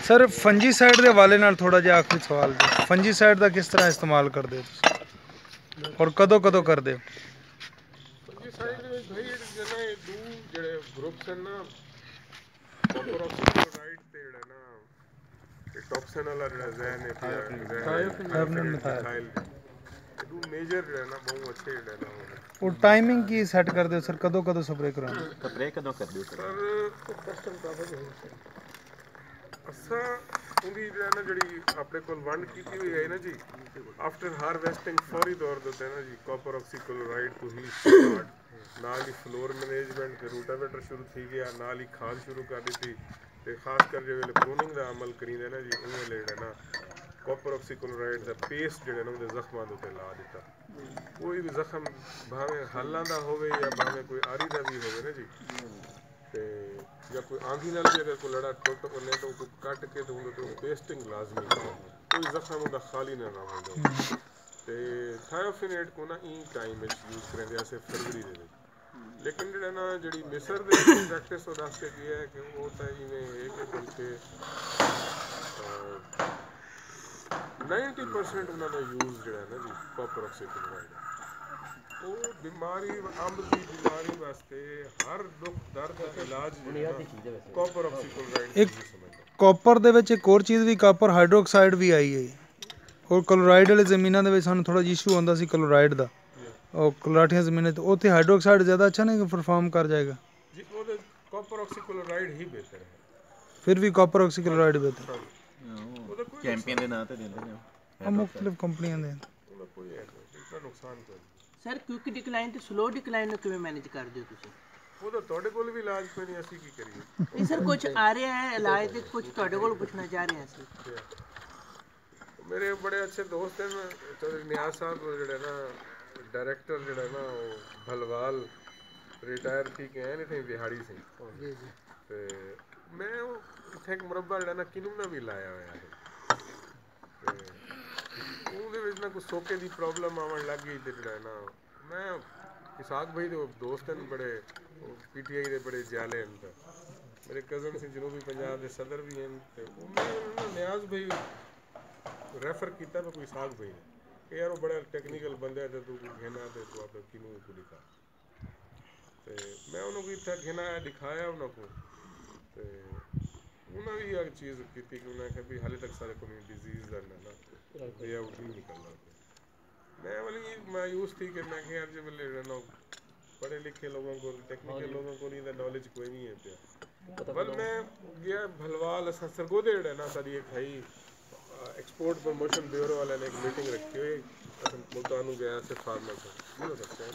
Sir fungicide के हवाले नाल थोड़ा जिहा आखिरी सवाल जी, फंजीसाइड का किस तरह इस्तेमाल करते हो और कदों कदों करते हो? फंजीसाइड ਦੇ ਵਿੱਚ ਭਾਈ ਜਿਹੜਾ ਇਹ ਦੋ ਜਿਹੜੇ ਗਰੁੱਪਸ ਹਨ ਨਾ, ਕਾਪਰ ਆਕਸੀਕਲੋਰਾਈਡ ਤੇ ਜਿਹੜਾ ਨਾ ਇਹ ਟੌਕਸਿਨ ਵਾਲਾ ਜਿਹੜਾ ਜ਼ਹਿਨ ਹੈ ਥਾਇਓਫਿਨ ਮਿਥਾਈਲ, ਇਹ ਦੋ ਮੇਜਰ ਜਿਹੜਾ ਨਾ ਬਹੁਤ ਅੱਛੇ ਜਿਹੜੇ ਨਾ और टाइमिंग की सेट कर दो सर, कदों कदों स्प्रे कराना? स्प्रे कदों कर दियो ਸਰ ਅਸਾਂ ਉਹਦੀ ਜਿਹੜਾ ਨਾ ਜਿਹੜੀ ਆਪਣੇ ਕੋਲ ਵੰਡ ਕੀਤੀ ਹੋਈ ਹੈ ਨਾ ਜੀ, ਆਫਟਰ ਹਾਰਵੈਸਟਿੰਗ ਫੌਰੀ ਤੌਰ ਦੇ ਉੱਤੇ ਨਾ ਜੀ ਕਾਪਰ ਆਕਸੀਕਲੋਰਾਈਡ ਤੋਂ ਹੀ ਸਟਾਰਟ, ਨਾਲ ਹੀ ਫਲੋਰ ਮੈਨੇਜਮੈਂਟ ਤੇ ਰੂਟਾਵੇਟਰ ਸ਼ੁਰੂ ਥी ਗਿਆ, ਨਾਲ ਹੀ ਖਾਦ ਸ਼ੁਰੂ ਕਰ ਦਿੱਤੀ ਤੇ ਖਾਸ ਕਰ ਜੇ ਵੇਲੇ ਪ੍ਰੂਨਿੰਗ ਦਾ ਅਮਲ ਕਰੀਂਦੇ ਨਾ ਜੀ, ਉਹ ਵੇਲੇ ਜਿਹੜਾ ਨਾ ਕਾਪਰ ਆਕਸੀਕਲੋਰਾਈਡ ਦਾ ਪੇਸਟ ਜਿਹੜਾ ਨਾ ਉਹਦੇ ਜ਼ਖਮਾਂ ਦੇ ਉੱਤੇ ਲਾ ਦਿੱਤਾ। ਕੋਈ ਵੀ ਜ਼ਖਮ ਭਾਵੇਂ ਹੱਲਾਂ ਦਾ ਹੋਵੇ ਜਾਂ ਭਾਵੇਂ ਕੋਈ ਆਰੀ ਦਾ ਵੀ ਹੋਵੇ ਨਾ ਜੀ, ਤੇ ਜਾਂ ਕੋਈ ਆਂधी ਨਾਲ ਵੀ ਅਗਰ ਕੋਈ ਲੜਾ ਟੁੱਟ ਉਹਨੇ ਤਾਂ ਉਹ ਕੱਟ ਕੇ ਤੇ ਉਹਦੇ ਤੋਂ ਪੇਸਟਿੰਗ ਲਾਜ਼ਮੀ ਹੈ, ਕੋਈ ਜ਼ਖਮ ਉਹਦਾ ਖਾਲੀ ਨਾ ਰਹੇ। ਤੇ ਥਾਇਓਫਿਨੇਟ ਕੋ ਨਾ ਇਹ ਟਾਈਮ ਵਿੱਚ ਯੂਜ਼ ਕਰਦੇ ਅਸੀਂ ਫਰਵਰੀ ਦੇ ਵਿੱਚ, ਲੇਕਿਨ ਜਿਹੜਾ ਨਾ ਜਿਹੜੀ ਮਿਸਰ ਦੇ ਪ੍ਰੈਕਟਿਸ ਉਹ ਦੱਸ ਕੇ ਕੀ ਹੈ ਕਿ ਉਹ ਤਾਂ ਇਵੇਂ ਇਹ ਕਿ ਬਲਕਿ 90% ਉਹਨਾਂ ਦਾ ਯੂਜ਼ ਜਿਹੜਾ ਨਾ ਜੀ ਕਾਪਰ ਆਕਸੀਕਲੋਰਾਈਡ, ਉਹ ਬਿਮਾਰੀ ਅੰਬ ਦੀ ਬਿਮਾਰੀ ਵਾਸਤੇ ਹਰ ਦੁੱਖ ਦਰਦ ਦਾ ਇਲਾਜ ਕਾਪਰ ਆਕਸੀਕਲੋਰਾਈਡ ਇੱਕ ਕਾਪਰ ਦੇ ਵਿੱਚ ਇੱਕ ਹੋਰ ਚੀਜ਼ ਵੀ ਕਾਪਰ ਹਾਈਡਰੋਕਸਾਈਡ ਵੀ ਆਈ ਹੈ, ਔਰ ਕਲੋਰਾਈਡ ਵਾਲੇ ਜ਼ਮੀਨਾਂ ਦੇ ਵਿੱਚ ਸਾਨੂੰ ਥੋੜਾ ਜਿਹਾ ਇਸ਼ੂ ਹੁੰਦਾ ਸੀ ਕਲੋਰਾਈਡ ਦਾ, ਉਹ ਕਲੋਰਾਠੀਆਂ ਜ਼ਮੀਨਾਂ ਤੇ ਉੱਥੇ ਹਾਈਡਰੋਕਸਾਈਡ ਜ਼ਿਆਦਾ ਅੱਛਾ ਨਹੀਂ ਪਰਫਾਰਮ ਕਰ ਜਾਏਗਾ ਜੀ, ਉਹਦੇ ਕਾਪਰ ਆਕਸੀਕਲੋਰਾਈਡ ਹੀ ਬਿਹਤਰ ਹੈ। ਫਿਰ ਵੀ ਕਾਪਰ ਆਕਸੀਕਲੋਰਾਈਡ ਬਿਹਤਰ ਹੈ, ਚੈਂਪੀਅਨ ਦੇ ਨਾਂ ਤੇ ਦਿੰਦੇ ਨੇ ਉਹ ਮੁxtਲਿਫ ਕੰਪਨੀਆਂ ਦੇ ਉਹਦਾ ਕੋਈ ਇਤਨਾ ਨੁਕਸਾਨ ਕੋਈ ਸਰ। ਕੁਇਕ ਡਿਕਲਾਈਨ ਤੇ ਸਲੋ ਡਿਕਲਾਈਨ ਨੂੰ ਕਿਵੇਂ ਮੈਨੇਜ ਕਰਦੇ ਹੋ ਤੁਸੀਂ? ਉਹਦਾ ਤੁਹਾਡੇ ਕੋਲ ਵੀ ਇਲਾਜ ਕੋਈ ਨਹੀਂ, ਅਸੀਂ ਕੀ ਕਰੀਏ? ਨਹੀਂ ਸਰ, ਕੁਝ ਆ ਰਿਹਾ ਹੈ ਇਲਾਜ ਤੇ ਕੁਝ ਤੁਹਾਡੇ ਕੋਲ ਪੁੱਛਣਾ ਚਾਹ ਰਹੇ ਹਾਂ ਅਸੀਂ। ਮੇਰੇ ਬੜੇ ਅੱਛੇ ਦੋਸਤ ਹਨ ਚੌਧਰੀ ਨਿਆਜ਼ ਸਾਹਿਬ, ਜਿਹੜੇ ਨਾ ਡਾਇਰੈਕਟਰ ਜਿਹੜਾ ਨਾ ਉਹ ਭਲਵਾਲ ਰਿਟਾਇਰ ਥੀ ਕੇ ਆਏ ਨੇ ਦਿਹਾੜੀ ਸੀ ਜੀ ਜੀ, ਤੇ ਮੈਂ ਉਹ ਇੱਥੇ ਇੱਕ ਮੁਰੱਬਾ ਜਿਹੜਾ ਨਾ ਕਿਨੂੰ ਨਾ ਵੀ ਲਾਇਆ ਹੋਇਆ ਹੈ, ਤੇ ਉਹਦੇ ਵਿੱਚ ਨਾ ਕੋਈ ਸੋਕੇ ਦੀ ਪ੍ਰੋਬਲਮ ਆਉਣ ਲੱਗ ਗਈ ਤੇ ਜਿਹੜਾ ਨਾ ਮੈਂ ਇਸਾਕ ਭਾਈ ਦੇ ਦੋਸਤ ਹਨ ਬੜੇ, PTI ਦੇ ਬੜੇ ਜਾਲੇ ਹਨ, ਮੇਰੇ ਕਜ਼ਨ ਸੀ ਜਨੂਬੀ ਪੰਜਾਬ ਦੇ ਸਦਰ ਵੀ ਹਨ, ਤੇ ਉਹਨੇ ਨਿਆਜ਼ ਭਾਈ ਰੈਫਰ ਕੀਤਾ ਮੈਂ ਕੋਈ ਇਸਾਕ ਭਾਈ ਨੇ ਕਿ ਯਾਰ ਉਹ ਬੜਾ ਟੈਕਨੀਕਲ ਬੰਦਾ ਹੈ ਤੇ ਤੂੰ ਘੇਨਾ ਤੇ ਤੂੰ ਆਪਣੇ ਕਿਨੂੰ ਕੋ ਦਿਖਾ, ਤੇ ਮੈਂ ਉਹਨੂੰ ਕੋਈ ਇੱਥੇ ਘੇਨਾ ਦਿਖਾਇਆ ਉਹਨਾਂ ਕੋ, ਤੇ ਉਹਨਾਂ ਵੀ ਇਹ ਚੀਜ਼ ਕੀਤੀ ਕਿ ਉਹਨਾਂ ਕਿਹਾ ਵੀ ਹਾਲੇ ਤੱਕ ਸਾਰੇ ਕੋਈ ਡਿਜ਼ੀਜ਼ ਦਾ ਨਾ ਇਹ ਆਊਟ ਨਹੀਂ ਨਿਕਲਦਾ। मैं वाली मायूस थी कि मैं यार जब ना पढ़े लिखे लोगों को टेक्निकल लोगों को नहीं नॉलेज कोई नहीं है पे, बल मैं गया भलवाल असा सरगोदे जड़ा ना सारी एक है एक्सपोर्ट प्रमोशन ब्यूरो वाले ने एक मीटिंग रखी हुई, मुल्तान गया से फार्मर से हो सकता है